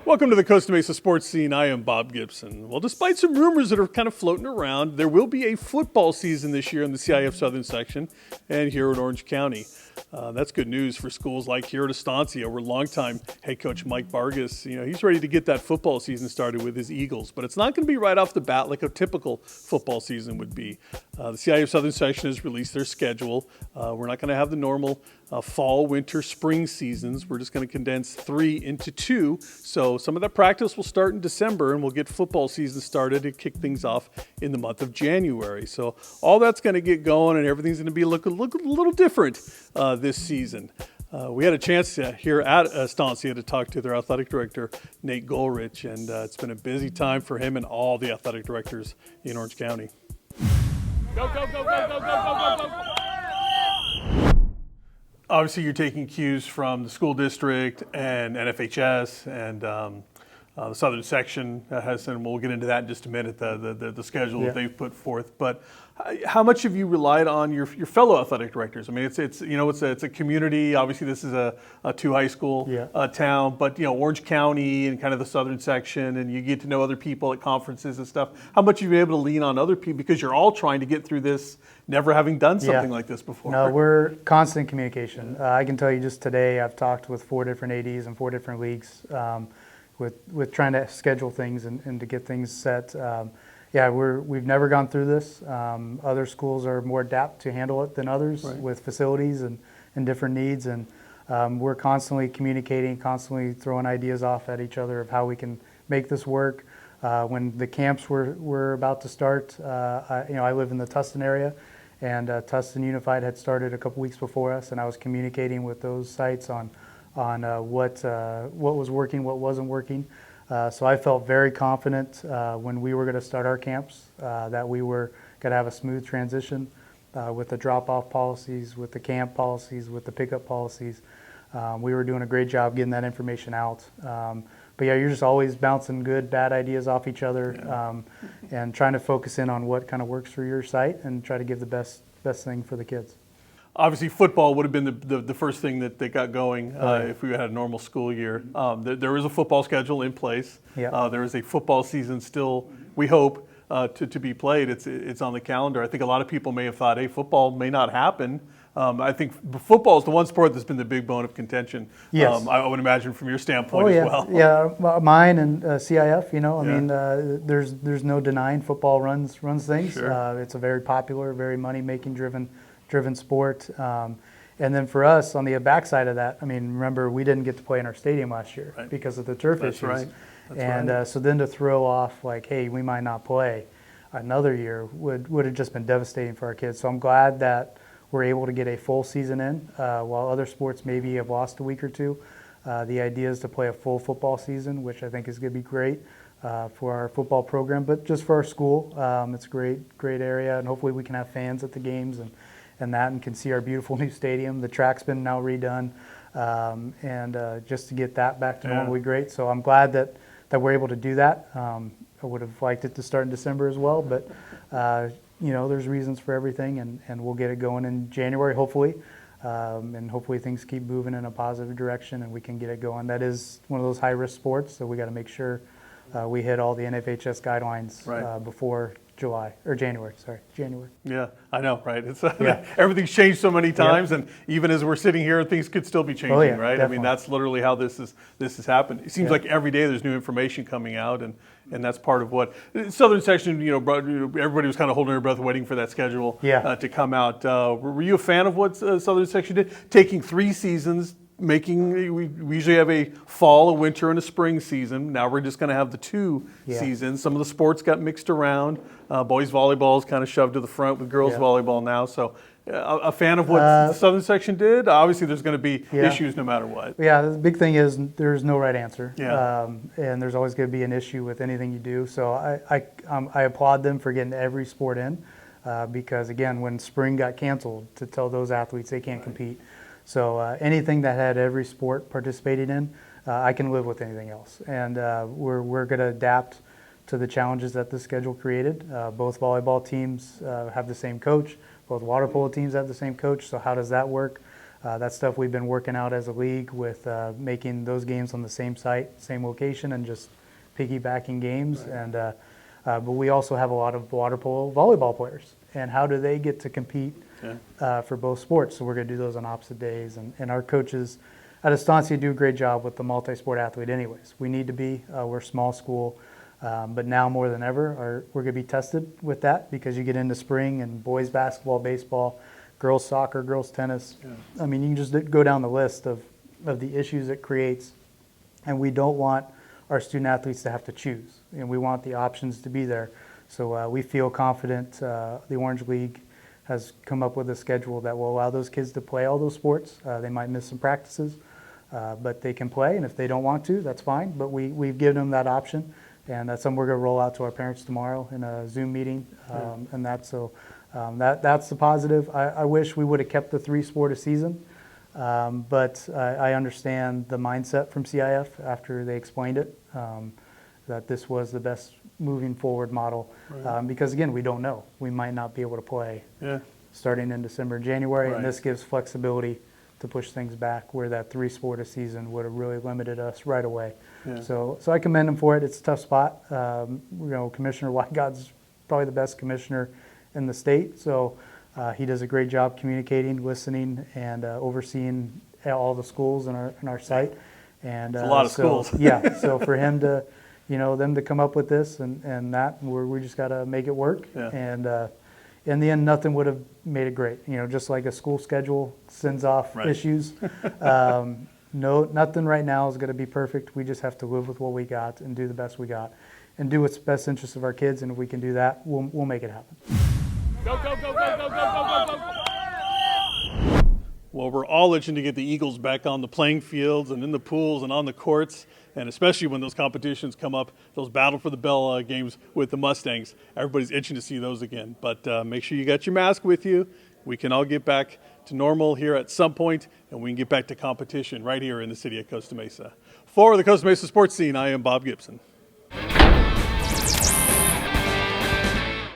Welcome to the Costa Mesa Sports Scene. I am Bob Gibson. Well, despite some rumors that are kind of floating around, there will be a football season this year in the CIF Southern Section and here in Orange County. That's good news for schools like here at Estancia, where longtime head coach Mike Vargas, he's ready to get that football season started with his Eagles. But it's not going to be right off the bat like a typical football season would be. The CIF Southern Section has released their schedule. We're not going to have the normal fall, winter, spring seasons. We're just going to condense 3 into 2. So some of that practice will start in December, and we'll get football season started to kick things off in the month of January. So all that's going to get going, and everything's going to be look a little different this season. We had a chance here at Estancia to talk to their athletic director, Nate Goellrich, and it's been a busy time for him and all the athletic directors in Orange County. Go, go, go, go, go, go, go, go, go. Obviously, you're taking cues from the school district and NFHS and the Southern Section has, and we'll get into that in just a minute, the schedule that they've put forth. But how much have you relied on your fellow athletic directors? I mean, it's a community. Obviously, this is a 2 high school town, but Orange County and kind of the Southern Section, and you get to know other people at conferences and stuff. How much have you been able to lean on other people because you're all trying to get through this, never having done something like this before? No, we're constant communication. I can tell you just today, I've talked with 4 different ADs and 4 different leagues. With trying to schedule things and to get things set. We've never gone through this. Other schools are more adept to handle it than others with facilities and different needs. And we're constantly communicating, constantly throwing ideas off at each other of how we can make this work. When the camps were about to start, I live in the Tustin area, and Tustin Unified had started a couple weeks before us, and I was communicating with those sites on what was working, what wasn't working. So I felt very confident when we were going to start our camps that we were going to have a smooth transition with the drop-off policies, with the camp policies, with the pickup policies. We were doing a great job getting that information out. But you're just always bouncing good, bad ideas off each other and trying to focus in on what kind of works for your site and try to give the best thing for the kids. Obviously, football would have been the first thing that got going if we had a normal school year. There is a football schedule in place. There is a football season still, we hope, to be played. It's on the calendar. I think a lot of people may have thought, hey, football may not happen. I think football is the one sport that's been the big bone of contention. Yes. I would imagine from your standpoint as well. Yeah, mine and CIF, there's no denying football runs things. Sure. It's a very popular, very money-making driven sport. And then for us, on the backside of that, remember, we didn't get to play in our stadium last year because of the turf issues. Right. So then to throw off like, hey, we might not play another year would have just been devastating for our kids. So I'm glad that we're able to get a full season in, while other sports maybe have lost a week or two. The idea is to play a full football season, which I think is going to be great for our football program, but just for our school. It's a great area, and hopefully we can have fans at the games and can see our beautiful new stadium. The track's been now redone, and just to get that back to normal would be great. So I'm glad that we're able to do that. I would have liked it to start in December as well, but there's reasons for everything, and we'll get it going in January, hopefully. And hopefully things keep moving in a positive direction and we can get it going. That is one of those high-risk sports, so we got to make sure we hit all the NFHS guidelines before January. Yeah, I know, right? It's everything's changed so many times, and even as we're sitting here, things could still be changing, right? Definitely. That's literally how this has happened. It seems like every day there's new information coming out, and that's part of what Southern Section. Everybody was kind of holding their breath, waiting for that schedule to come out. Were you a fan of what Southern Section did, taking 3 seasons? We usually have a fall, a winter, and a spring season. Now we're just going to have the 2 seasons. Some of the sports got mixed around. Boys volleyball is kind of shoved to the front with girls volleyball now. So a fan of what the Southern Section did? Obviously there's going to be issues no matter what. Yeah, the big thing is there's no right answer. And there's always going to be an issue with anything you do. So I applaud them for getting every sport in because, again, when spring got canceled, to tell those athletes they can't compete. So anything that had every sport participating in, I can live with anything else. And we're going to adapt to the challenges that the schedule created. Both volleyball teams have the same coach. Both water polo teams have the same coach. So how does that work? That's stuff we've been working out as a league with making those games on the same site, same location, and just piggybacking games. And but we also have a lot of water polo volleyball players. And how do they get to compete for both sports? So we're going to do those on opposite days. And our coaches at Estancia do a great job with the multi-sport athlete anyways. We need to be. We're a small school. But now more than ever, we're going to be tested with that because you get into spring and boys basketball, baseball, girls soccer, girls tennis. Yeah. I mean, you can just go down the list of the issues it creates. And we don't want our student athletes to have to choose. And we want the options to be there. So we feel confident the Orange League has come up with a schedule that will allow those kids to play all those sports. They might miss some practices, but they can play. And if they don't want to, that's fine. But we've given them that option. And that's something we're going to roll out to our parents tomorrow in a Zoom meeting. And that's the positive. I wish we would have kept the 3-sport a season. But I understand the mindset from CIF after they explained it, that this was the best moving forward model. Right. Because, again, we don't know. We might not be able to play starting in December and January. Right. And this gives flexibility to push things back where that 3-sport a season would have really limited us right away. Yeah. So I commend him for it. It's a tough spot. Commissioner Wygod's probably the best commissioner in the state. So he does a great job communicating, listening, and overseeing all the schools in our site. And it's a lot of schools. Yeah. So for him to, them to come up with this and that, we just got to make it work. Yeah. And in the end, nothing would have made it great. Just like a school schedule sends off issues. No, nothing right now is going to be perfect. We just have to live with what we got and do the best we got and do what's best interest of our kids. And if we can do that, we'll make it happen. Go, go, go, go, go, go, go, go, go. Well, we're all itching to get the Eagles back on the playing fields and in the pools and on the courts, and especially when those competitions come up, those Battle for the Bell games with the Mustangs. Everybody's itching to see those again. But make sure you got your mask with you. We can all get back to normal here at some point, and we can get back to competition right here in the city of Costa Mesa. For the Costa Mesa Sports Scene, I am Bob Gibson.